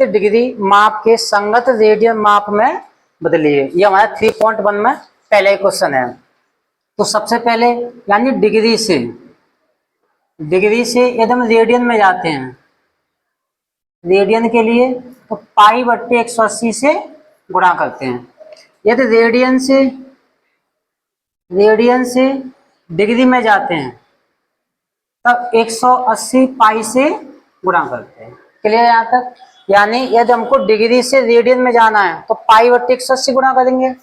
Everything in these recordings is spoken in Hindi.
निम्नलिखित डिग्री माप के संगत रेडियन माप में बदलिए। ये हमारा 3.1 में पहले क्वेश्चन है। तो सबसे पहले यानी डिग्री से यदि हम रेडियन में जाते हैं, रेडियन के लिए तो पाई बट्टे 180 से गुणा करते हैं। यदि रेडियन से डिग्री में जाते हैं तब 180 पाई से गुणा करते हैं। क्लियर यहाँ तक? यानी यदि हमको डिग्री से रेडियन में जाना है तो पाई बट्टे 180 गुणा करेंगे,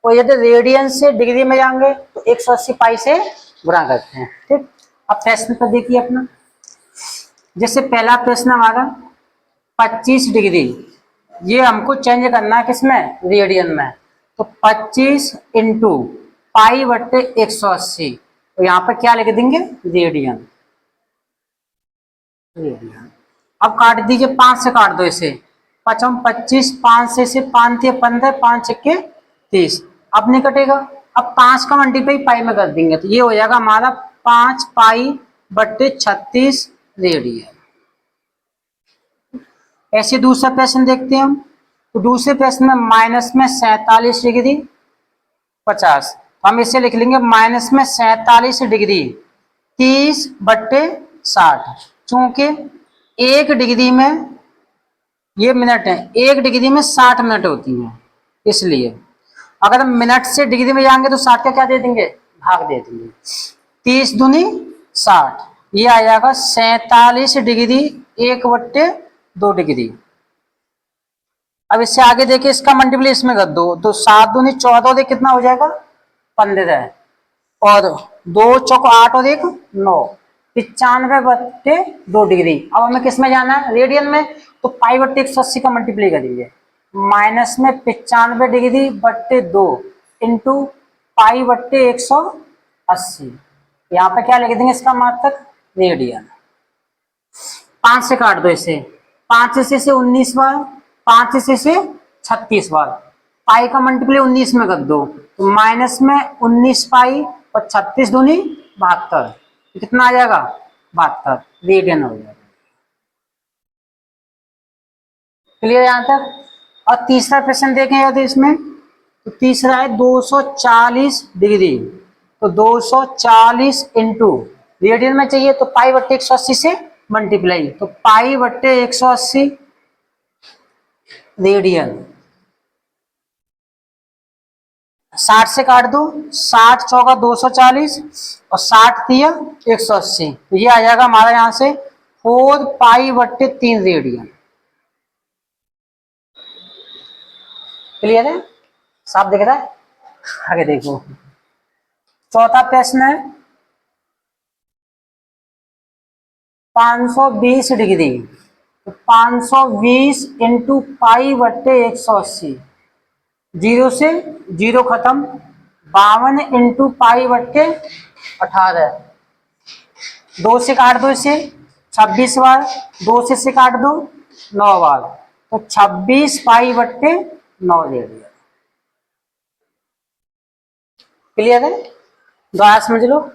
और यदि रेडियन से डिग्री में जाएंगे तो 180 पाई से गुणा करते हैं। ठीक, अब प्रश्न पर देखिए अपना। जैसे पहला प्रश्न हमारा 25 डिग्री, ये हमको चेंज करना है किसमें? रेडियन में। तो 25 इंटू पाई बट्टे 180, तो यहाँ पर क्या लिख देंगे? रेडियन। अब काट दीजिए, 5 से काट दो इसे। 25, 5 से 5 थे 15, 5 के 30, अब नहीं कटेगा। अब 5 का मल्टीप्लाई पाई में कर देंगे तो ये हो जाएगा हमारा 5 पाई बट्टे 36 रेडियन। ऐसे दूसरा प्रश्न देखते हैं हम। तो दूसरे प्रश्न में माइनस में 47 डिग्री 50, हम इसे लिख लेंगे माइनस में 47 डिग्री 30 बट्टे 60। चूंकि 1 डिग्री में ये मिनट है, 1 डिग्री में 60 मिनट होती हैं, इसलिए अगर हम मिनट से डिग्री में जाएंगे तो 60 का क्या दे देंगे? भाग दे देंगे। 30 दूनी 60, ये आ जाएगा 47 डिग्री 1 बट्टे 2 डिग्री। अब इससे आगे देखिए, इसका मल्टीप्लाई इसमें कर दो तो 7 दूनी 14 और 1 कितना हो जाएगा? 15, और 2 चौक 8 और 1 9, 95 बट्टे 2 डिग्री। अब हमें किस में जाना है? रेडियन में। तो पाई बट्टे 180 का मल्टीप्लाई करेंगे, माइनस में 95 डिग्री बट्टे 2 इंटू पाई बट्टे 180, यहाँ पे क्या लिख देंगे इसका मात्रक? रेडियन। 5 से काट दो इसे, 5 से 19 बार, 5 से 36 बार, पाई का मल्टीप्लाई 19 में कर दो तो माइनस में 19 पाई और 36 दूनी 72, कितना आ जाएगा? 72 रेडियन हो जाएगा। क्लियर यहाँ तक? और तीसरा प्रश्न देखें यदि इसमें, तो तीसरा है 240 डिग्री, तो 240 इंटू रेडियन में चाहिए तो पाई बट्टे 180 से मल्टीप्लाई, तो पाई बट्टे 180 रेडियन। 60 से काट दो, 60 चौका 240 और 60 दिया 180, तो ये आ जाएगा हमारा यहाँ से 4 पाई बट्टे 3 रेडियन। क्लियर है? साफ दिख रहा है? आगे देखो, चौथा प्रश्न है 520 डिग्री, तो 520 इंटू पाई बट्टे 180, 0 से 0 खत्म, 52 इंटू पाई बट्टे 18, 2 से काट दो इसे 26 बार, 2 से इसे काट दो 9 बार, तो 26 पाई बट्टे 9 रेडियन। क्लियर है? दोबारा समझ लो।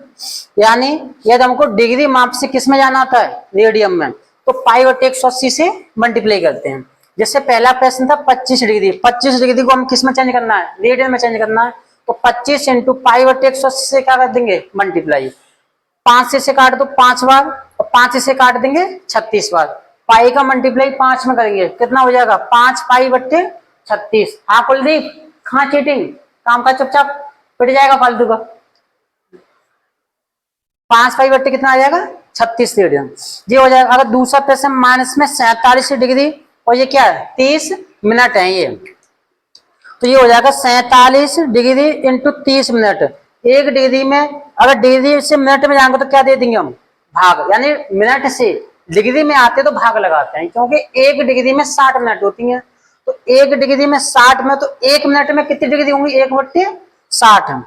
यानी यदि हमको डिग्री माप से किस में जाना होता है? रेडियन में, तो पाई बट्टे 180 से मल्टीप्लाई करते हैं। जैसे पहला प्रश्न था 25 डिग्री, 25 डिग्री को हम किस में चेंज करना है? रेडियन में चेंज करना है। तो 25 इंटू पाई बट्टे 180 से क्या कर देंगे? मल्टीप्लाई। 5 से काट दो 5 बार और 5 से काट देंगे 36 बार, पाई का मल्टीप्लाई 5 में करेंगे, कितना हो जाएगा? 5 पाई बट्टे 36। हाँ कुलदीप, कहाँ चीटिंग? काम का चुपचाप, पिट जाएगा फालतू का। 5 पाई बट्टे कितना आ जाएगा? 36 रेडियन। ये हो जाएगा। अगर दूसरा प्रश्न माइनस में 47 डिग्री और ये क्या है? 30 मिनट है ये, तो ये हो जाएगा 47 डिग्री इंटू 30 मिनट। 1 डिग्री में अगर डिग्री से मिनट में जाएंगे तो क्या दे देंगे हम? भाग। यानी मिनट से डिग्री में आते तो भाग लगाते हैं, क्योंकि 1 डिग्री में 60 मिनट होती हैं। तो 1 डिग्री में 60 में, तो 1 मिनट में कितनी डिग्री होंगी? 1 बट्टे 60,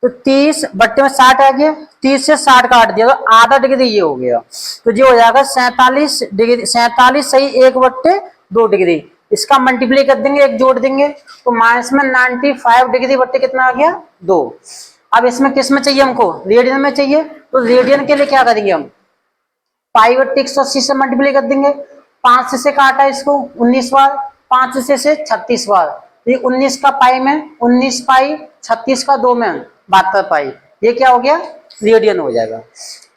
तो 30 बट्टे में 60 आ गया, 30 से 60 काट दिया तो आधा डिग्री ये हो गया, तो ये हो जाएगा 47 डिग्री, 47 सही 1 बट्टे 2 डिग्री। इसका मल्टीप्लाई कर देंगे, 1 जोड़ देंगे तो माइनस में 95 डिग्री बट्टे कितना आ गया? 2। अब इसमें किस में चाहिए हमको? रेडियन में चाहिए। तो रेडियन के लिए क्या करेंगे हम? पाई बट्टे 180 से मल्टीप्लाई कर देंगे, 5 से काटा इसको 19 बार, 5 से 36 बार, ये 19 का पाई में 19 पाई, 36 का 2 में 72 पाई, ये क्या हो गया रेडियन हो जाएगा।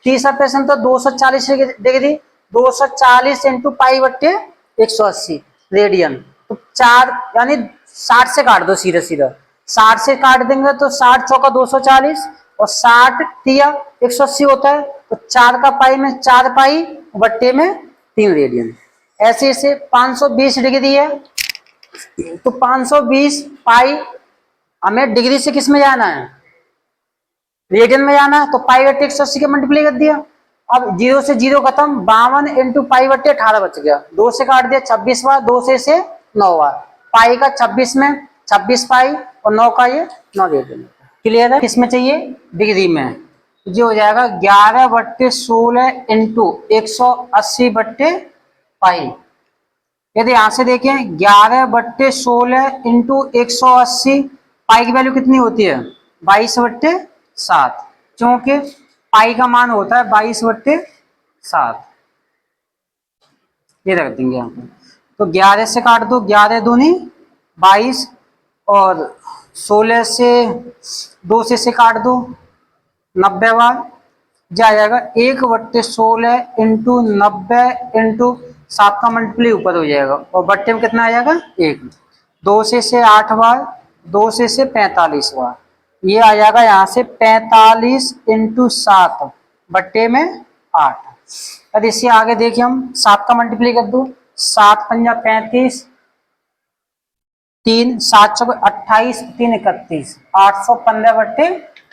तीसरा प्रश्न तो 240 डिग्री, 240 इंटू पाई बट्टे 180 रेडियन, तो 4 यानी 60 से काट दो सीधा सीधा, 60 से काट देंगे तो 60 चौका 240 और 60 तिया 180 होता है, तो 4 का पाई में 4 पाई बट्टे में 3 रेडियन। ऐसे ऐसे 520 डिग्री है, तो 520 पाई, हमें डिग्री से किस में जाना है रेडियन में जाना है, तो पाई बट्टे 180 के मल्टीप्लाई कर दिया। अब 0 से 0 खत्म, 52 इंटू पाई बट्टे 18 बच गया, 2 से काट दिया 26 बार, 2 से 9 बार, पाई का 26 में 26 पाई और 9 का ये 9 रेडियन। क्लियर है, किसमें चाहिए डिग्री में, जो हो जाएगा 11 बट्टे 16 इंटू 180 बट्टे पाई। यदि यहां से देखें 11 बट्टे 16 इंटू 180, पाई की वैल्यू कितनी होती है 22 बट्टे 7, क्योंकि पाई का मान होता है 22 बट्टे 7, ये रख देंगे यहाँ पे। तो 11 से काट दो, 11 दूनी 22 और 16 से 2 से काट दो 90 बार, जा जाएगा 1 बट्टे 16 इंटू 90 इंटू 7 का मल्टीप्लाई ऊपर हो जाएगा और बट्टे में कितना आ जाएगा 1, 2 से 8 बार, 2 से 45 बार, ये आ जाएगा यहाँ से 45 इंटू 7 बट्टे में 8। अब इससे आगे देखिए हम 7 का मल्टीप्लाई कर दो, 7 पंजा 35, 3 7 चौके 28, 3 31, 815 बट्टे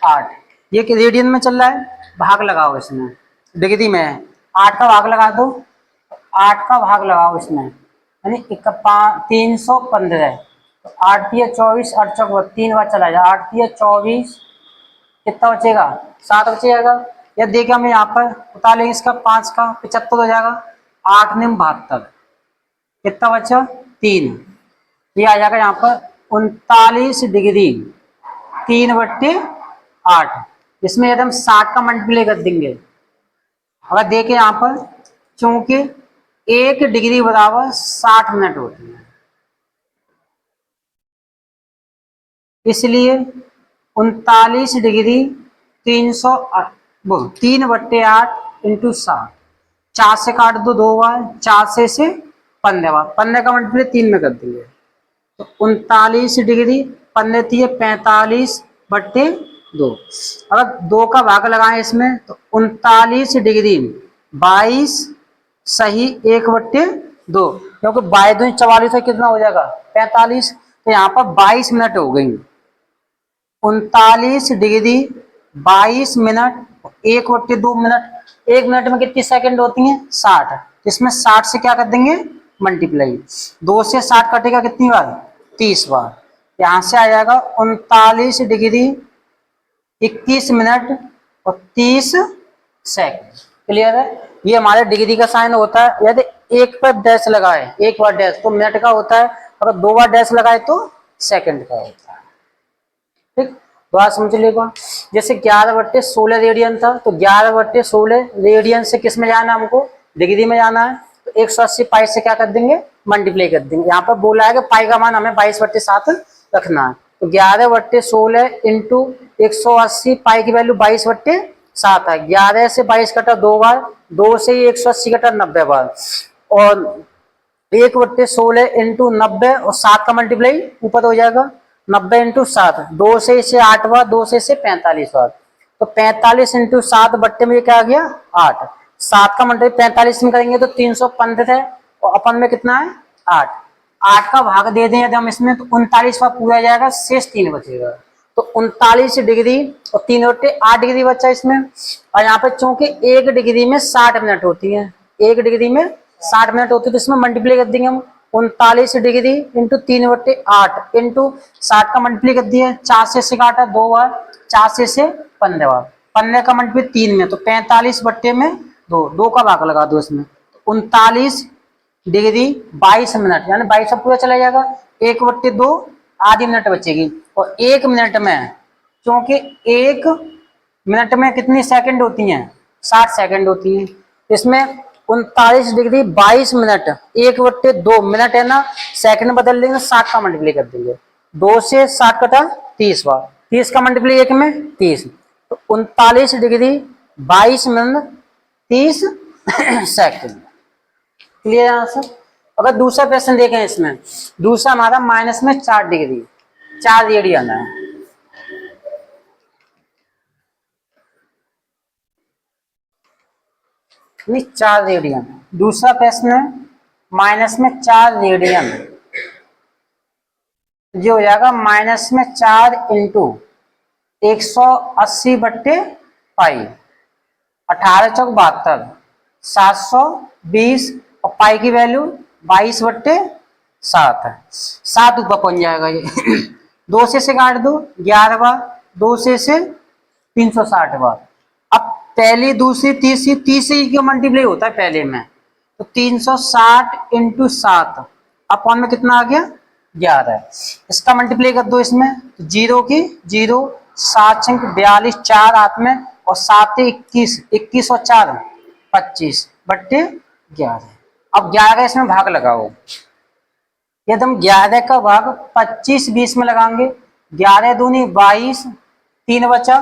8, ये रेडियन में चल रहा है। भाग लगाओ इसमें, डिग्री में है, 8 का भाग लगा दो, 8 का भाग लगाओ इसमें, यानी 315, तो 8 दिया 24, 8 चौक 3 बार चला जाए, 8 दिया 24, कितना बचेगा 7 बचेगा। या देखिए हम यहाँ पर उतारेंगे इसका 5 का 75 हो जाएगा, 8 ने 72, कितना बचा 3, ये आ जाएगा यहाँ पर 39 डिग्री 3 बट्टे 8। इसमें यदि हम 60 का मल्टीप्लाई कर देंगे, अगर देखें यहाँ पर, क्योंकि 1 डिग्री बराबर 60 मिनट होती है, इसलिए 39 डिग्री 3 बट्टे 8 इंटू 7, 4 से काट दो 2 बार, 4 से 15 बार, 15 का मल्टीप्लाई 3 में कर देंगे, तो 39 डिग्री 15 थी 45 बट्टे 2। अगर 2 का भाग लगाएं इसमें, तो 39 डिग्री 22 सही 1 बट्टे 2, क्योंकि 22 44 है, कितना हो जाएगा 45, तो यहाँ पर 22 मिनट हो गई। 39 डिग्री 22 मिनट 1 बट्टे 2 मिनट, 1 मिनट में कितनी सेकंड होती हैं 60, इसमें 60 से क्या कर देंगे मल्टीप्लाई, 2 से 60 कटेगा कितनी बार 30 बार, यहां से आ जाएगा 39 डिग्री 21 मिनट और 30 सेकंड। क्लियर है, ये हमारे डिग्री का साइन होता है। यदि एक पर डैश लगाए, एक बार डैश तो मिनट का होता है, अगर 2 बार डैश लगाए तो सेकंड का होता है। ठीक, बात समझ लेगा। जैसे 11 बट्टे 16 रेडियन था, तो 11 बट्टे 16 रेडियन से किस में जाना है हमको डिग्री में जाना है, तो 180 पाई से क्या कर देंगे मल्टीप्लाई कर देंगे। यहाँ पर बोला है कि पाई का मान हमें 22 बट्टे 7 रखना है, तो 11 बट्टे 16 इंटू 180, पाई की वैल्यू 22 बट्टे 7 है, 11 से 22 कटा 2 बार, 2 से 180 कटा 90 बार, और 1 बट्टे 16 इंटू 90 और 7 का मल्टीप्लाई ऊपर हो जाएगा, 90 इंटू 7, 2 से इसे 8 बार, 2 से इसे 45 बार, तो 45 इंटू 7 बट्टे में क्या आ गया 8, 7 का मल्टीप्लाई 45 में करेंगे तो 315 है, और अपन में कितना है 8, 8 का भाग दे दें यदि हम इसमें, तो 39 बार पूरा जाएगा, शेष 3 बचेगा, तो 39 डिग्री और 3 बट्टे 8 डिग्री बचा इसमें। और यहाँ पे चूंकि 1 डिग्री में 60 मिनट होती है, 1 डिग्री में 60 मिनट होती है, तो इसमें मल्टीप्लाई कर देंगे हम, 39 डिग्री इंटू 3 बट्टे 8 इंटू 60 का मल्टीप्लाई कर दिया, 4 से काटा 2 बार, 4 से 15 बार, 15 का मल्टीप्लाई 3 में, तो 45 बट्टे में 2 का भाग लगा दो इसमें, 39 डिग्री 22 मिनट, यानी 22 पूरा चला जाएगा, 1 बट्टे 2 आधी मिनट बचेगी, और 1 मिनट में, क्योंकि 1 मिनट में कितनी सेकंड होती हैं 60 सेकंड होती हैं, इसमें 39 डिग्री 22 मिनट, 1/2 मिनट है ना, सेकंड बदल देंगे, 60 का मल्टीप्लाई कर देंगे। 2 से 60 कटा 30 बार, 30 का मल्टीप्लाई 1 में 30, तो 39 degree 22 minute 30 second. Clear answer. अगर दूसरा प्रश्न देखें, इसमें दूसरा हमारा माइनस में 4 डिग्री 4 रेडियन है। नहीं, 4 रेडियन। दूसरा प्रश्न है माइनस में 4 रेडियन, जो हो जाएगा माइनस में 4 इंटू 180/पाई, 18 चौक 72, 720, और पाई की वैल्यू 22/7 है। 7 ऊपर पहुंच जाएगा ये। 2 से काट दो 11 बार, 2 से 360 बार। अब पहली दूसरी तीसरी, तीसरी का मल्टीप्लाई होता है पहले में, तो 360 इंटू 7 अपॉन में कितना आ गया 11। इसका मल्टीप्लाई कर दो इसमें, तो 0 की 0, 7 6 42, 4 हाथ में, और 7 21, 21 और 4 25/11। अब 11 इसमें भाग लगाओ, यदि हम 11 का भाग 25 20 में लगाएंगे, 11 दूनी 22, 3 बचा,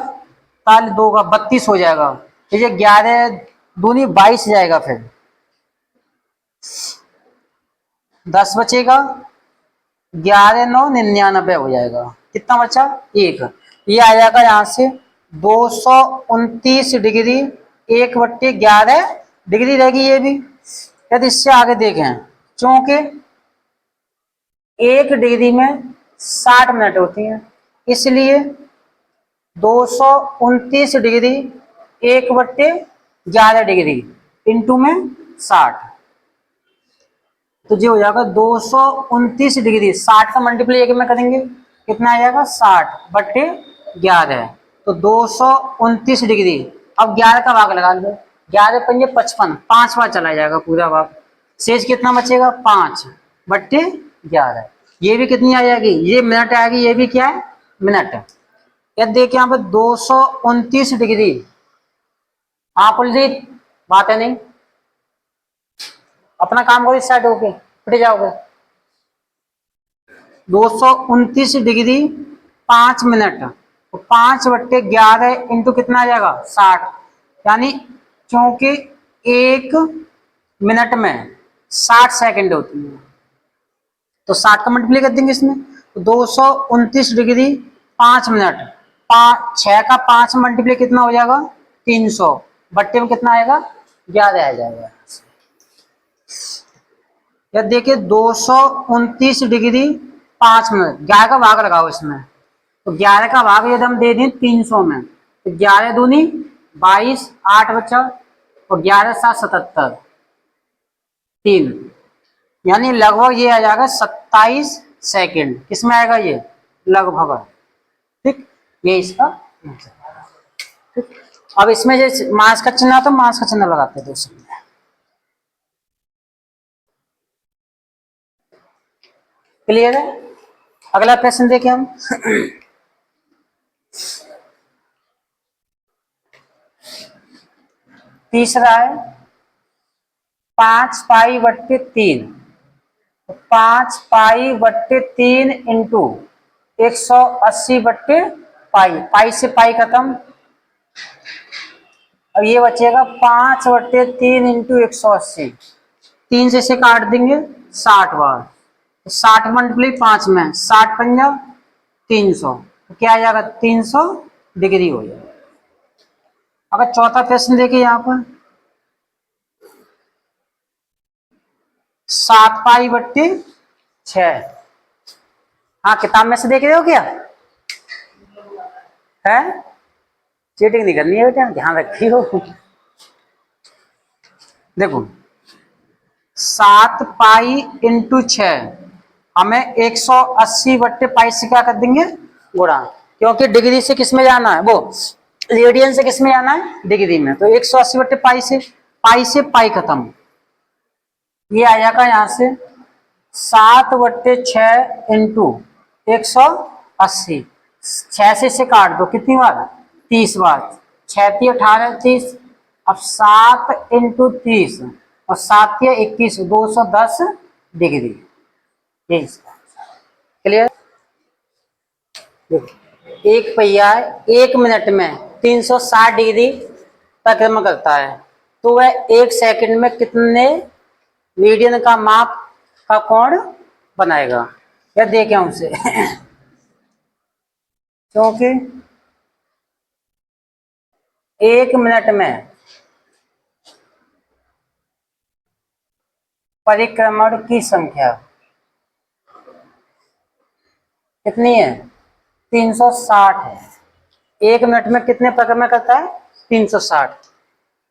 ताल 2 का 32 हो जाएगा। तो ये 11 दूनी 22 जाएगा, फिर 10 बचेगा, 11 9 99 हो जाएगा। कितना बचा 1, ये आ जाएगा यहाँ से 229 डिग्री 1/11 डिग्री रहेगी ये भी। यदि इससे आगे देखें, चूंकि 1 डिग्री में 60 मिनट होती हैं, इसलिए 229 डिग्री 1/11 डिग्री इंटू में 60, तो ये हो जाएगा 229 डिग्री, 60 का मल्टीप्लाई 1 में करेंगे, कितना आ जाएगा 60/11, तो 229 डिग्री। अब 11 का भाग लगा लो, 11 पंजे 55, 5 बार चला जाएगा पूरा भाग, शेष कितना बचेगा 5/11। ये भी कितनी आ जाएगी, ये मिनट आएगी, ये भी क्या है मिनट। यदि देखिए यहाँ पर 229 डिग्री, हाँ कुलजीत बात है नहीं, अपना काम करो, स्टार्ट होके पिट जाओगे। 229 डिग्री 5 मिनट, तो 5/11 इंटू कितना आ जाएगा 60, यानी क्योंकि 1 मिनट में 60 सेकंड होती है, तो 60 का मल्टीप्लाई कर देंगे इसमें, तो 229 डिग्री 5 मिनट, 6 का 5 मल्टीप्लाई कितना हो जाएगा 300, बट्टे में कितना आएगा 11 आ जाएगा। या देखिए 229 डिग्री 5 मिनट, 11 का भाग लगाओ इसमें, तो 11 का भाग यदि हम दे दें 300 में, तो 11 दूनी 22, 8 बचा, और 11 7 77 3, यानी लगभग ये आ जाएगा 27 सेकंड। किसमें आएगा ये लगभग, ठीक, ये इसका ठीक। अब इसमें जो मास का चिन्ह, तो मास का चिन्ह लगाते हैं दोस्तों। क्लियर है। अगला प्रश्न देखें हम। तीसरा है 5π/3, 5π/3 इंटू 180/पाई, पाई से पाई खत्म, अब ये बचेगा 5/3 इंटू 180, 3 से इसे काट देंगे 60 बार, 60 मल्टीप्लाई 5 में, 60 पंजा 300, तो क्या आ जाएगा 300 डिग्री हो जाएगा। अगर चौथा प्रश्न देखिए यहाँ पर 7π/6, हाँ किताब में से देख रहे हो क्या है, चीटिंग नहीं करनी है बेटा, ध्यान रखियो। देखो 7π/6 हमें 180/पाई से क्या कर देंगे गुणा, क्योंकि डिग्री से किस में जाना है, वो रेडियन से किस में जाना है डिग्री में, तो 180/पाई से पाई खत्म, ये आ जाएगा यहाँ से 7/6 इंटू 180, 6 से इसे काट दो, कितनी बार 30 बार, 6 × 3 = 18 30, अब 7 इंटू 30 और 7 या 21 210 डिग्री। ये इसका क्लियर। एक पहिया 1 मिनट में 360 डिग्री परिक्रमा करता है, तो वह 1 सेकंड में कितने रेडियन का माप का कोण बनाएगा? या देखें उसे क्योंकि 1 मिनट में परिक्रमण की संख्या कितनी है? 360 है। 1 मिनट में कितने परिक्रमण करता है? 360।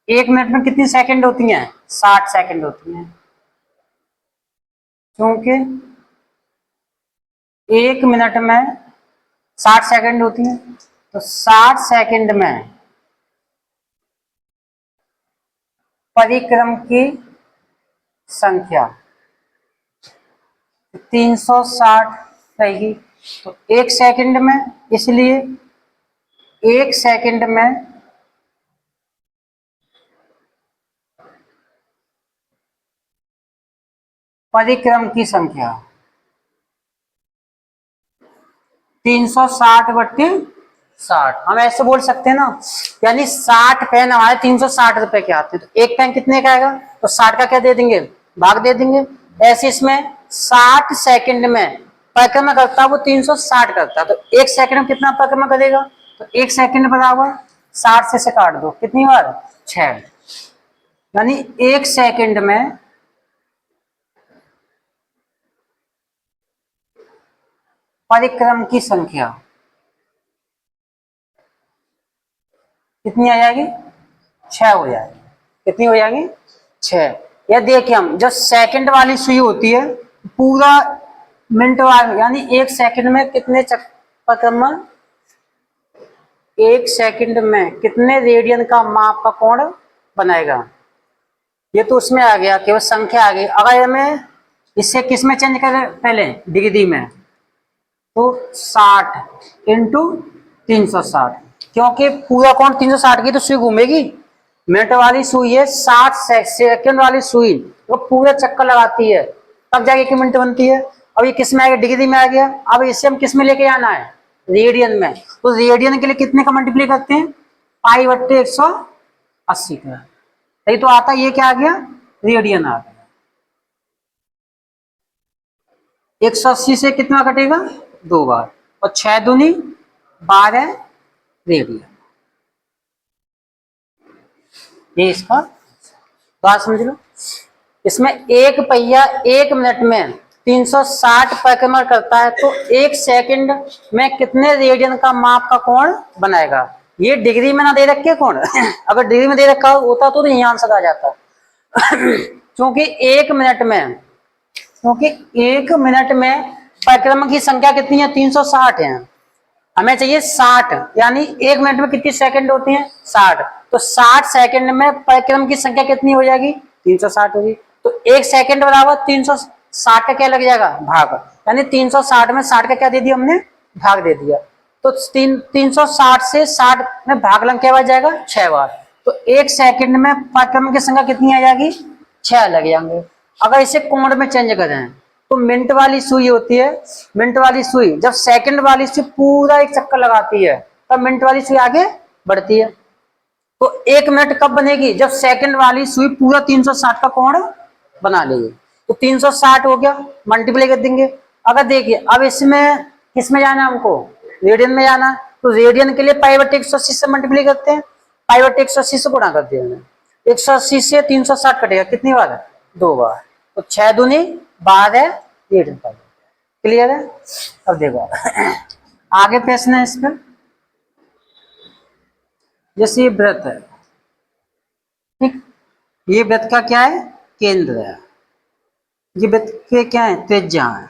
1 मिनट में कितनी सेकंड होती हैं? 60 सेकंड होती हैं। क्योंकि 1 मिनट में 60 सेकंड होती हैं, तो 60 सेकंड में परिक्रम की संख्या 360 रहेगी। तो 1 सेकंड में, इसलिए 1 सेकंड में परिक्रम की संख्या 360/60। हम ऐसे बोल सकते हैं ना, यानी 60 पेन हमारे 360 रुपए के आते हैं, तो एक पेन कितने का आएगा? तो 60 का क्या दे देंगे? भाग दे देंगे। ऐसे इसमें 60 सेकंड में परिक्रमा करता है वो 360 करता है, तो 1 सेकंड में कितना परिक्रमा करेगा? तो 1 सेकंड बराबर 60 से काट दो, कितनी बार? 6। यानी 1 सेकंड में परिक्रम की संख्या कितनी आ जाएगी? 6 हो जाएगी। कितनी हो जाएगी? 6। या देखिए हम, जब सेकंड वाली सुई होती है पूरा मिनट वाली, यानी 1 सेकंड में कितने परिक्रमण, 1 सेकंड में कितने रेडियन का माप का कोण बनाएगा? ये तो उसमें आ गया, केवल संख्या आ गई। अगर हमें इससे किस में चेंज करें? पहले डिग्री में, तो 60 इंटू 360, क्योंकि पूरा कोण 360 की तो सुई घूमेगी। मिनट वाली सुई है, 60 सेकंड वाली सुई वो पूरा चक्कर लगाती है, तब जाके 1 मिनट बनती है। अब ये किस में आ गया? डिग्री में आ गया। अब इसे हम किस में लेके आना है? रेडियन में। तो रेडियन के लिए कितने का मल्टीप्लाई करते हैं? पाई/180 का। यही तो आता, ये क्या आ गया? रेडियन आ गया। 180 से कितना कटेगा? 2 बार, और 6 दूनी 12 रेडियन। ये इसका बात समझ लो। इसमें एक पहिया 1 मिनट में 360 परिक्रमण करता है, तो 1 सेकंड में कितने रेडियन का माप का कोण बनाएगा? ये डिग्री में ना दे रखे कोण अगर डिग्री में दे रखा होता तो यही आंसर आ जाता क्योंकि 1 मिनट में, परिक्रमण की संख्या कितनी है? 360 है। हमें चाहिए 60, यानी 1 मिनट में कितनी सेकंड होती हैं? 60। तो 60 सेकंड में परिक्रम की संख्या कितनी हो जाएगी? 360 होगी। तो 1 सेकंड बराबर 360 का क्या लग जाएगा? भाग। यानी 360 में 60 का क्या दे दिया हमने? भाग दे दिया। तो 360 से 60 में भाग लग क्या बच जाएगा? 6 बार। तो 1 सेकंड में परिक्रम की संख्या कितनी आ जाएगी? 6 लग जाएंगे। अगर इसे कोण में चेंज करें तो मिनट वाली सुई होती है, मिनट वाली सुई जब सेकंड वाली सुई पूरा एक चक्कर लगाती है तब मिनट वाली सुई आगे बढ़ती है। तो 1 मिनट कब बनेगी? जब सेकंड वाली सुई पूरा 360 का कोण बना लेगी। तो 360 हो गया, मल्टीप्लाई कर देंगे। अगर देखिए अब इसमें किसमें जाना है हमको? रेडियन में जाना है। तो रेडियन के लिए पाई/180 से मल्टीप्लाई करते हैं, पाई/180 से गुणा करते हैं। 180 से 360 कटेगा, कितनी बार? 2 बार। तो 6 दूनी 12 रेडियन का। क्लियर है? अब देखो आगे प्रश्न है इस पर। जैसे ये वृत्त है, ठीक, ये वृत्त का क्या है? केंद्र है। ये वृत्त के क्या है? त्रिज्या है।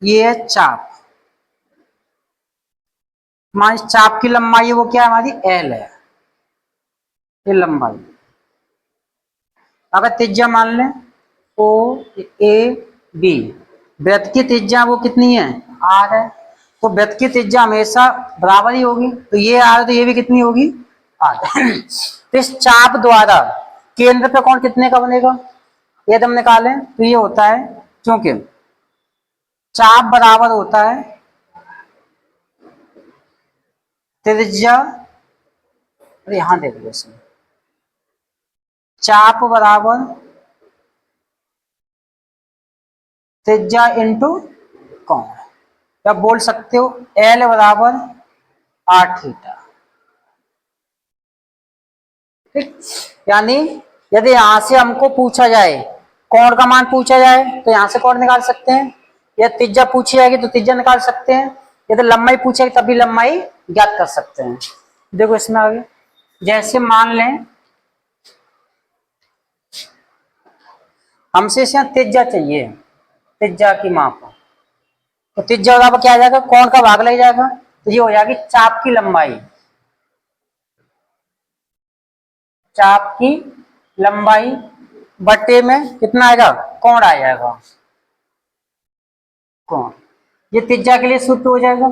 ये है चाप। हमारी चाप की लंबाई है वो क्या है? हमारी L है, ये लंबाई। अगर त्रिज्या मान लें O A B, वृत्त की त्रिज्या वो कितनी है? R है। तो वृत्त की त्रिज्या हमेशा बराबर ही होगी, तो ये R है तो ये भी कितनी होगी? R। तो इस चाप द्वारा केंद्र पे कोण कितने का बनेगा, यदि हम निकालें तो ये होता है, क्योंकि चाप बराबर होता है त्रिज्या, अरे यहां देख लो इसमें, चाप बराबर त्रिज्या इंटू कोण, या बोल सकते हो एल बराबर आर थीटा। ठीक, यानी यदि यहां से हमको पूछा जाए, कोण का मान पूछा जाए तो यहां से कोण निकाल सकते हैं, या त्रिज्या पूछी जाएगी तो त्रिज्या निकाल सकते हैं, यदि लंबाई पूछेगी तभी लंबाई ज्ञात कर सकते हैं। देखो इसमें आगे, जैसे मान लें हमसे इसे त्रिज्या चाहिए, त्रिज्या की माप, तो त्रिज्या बराबर क्या आ जाएगा, कोण का भाग लग जाएगा, तो ये हो जाएगी चाप की लंबाई, चाप की लंबाई बटे में कितना आएगा, कोण आ जाएगा, कोण, ये त्रिज्या के लिए सूत्र हो जाएगा।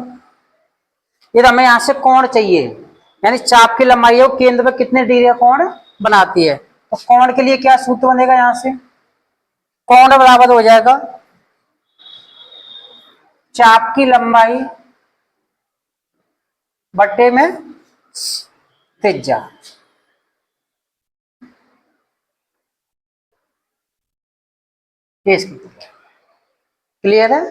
ये हमें यहां से कोण चाहिए, यानी चाप की लंबाई है वो केंद्र में कितने डिग्री का कोण बनाती है, तो कोण के लिए क्या सूत्र बनेगा, यहां से कोण बराबर हो जाएगा चाप की लंबाई बटे में त्रिज्या। क्लियर है।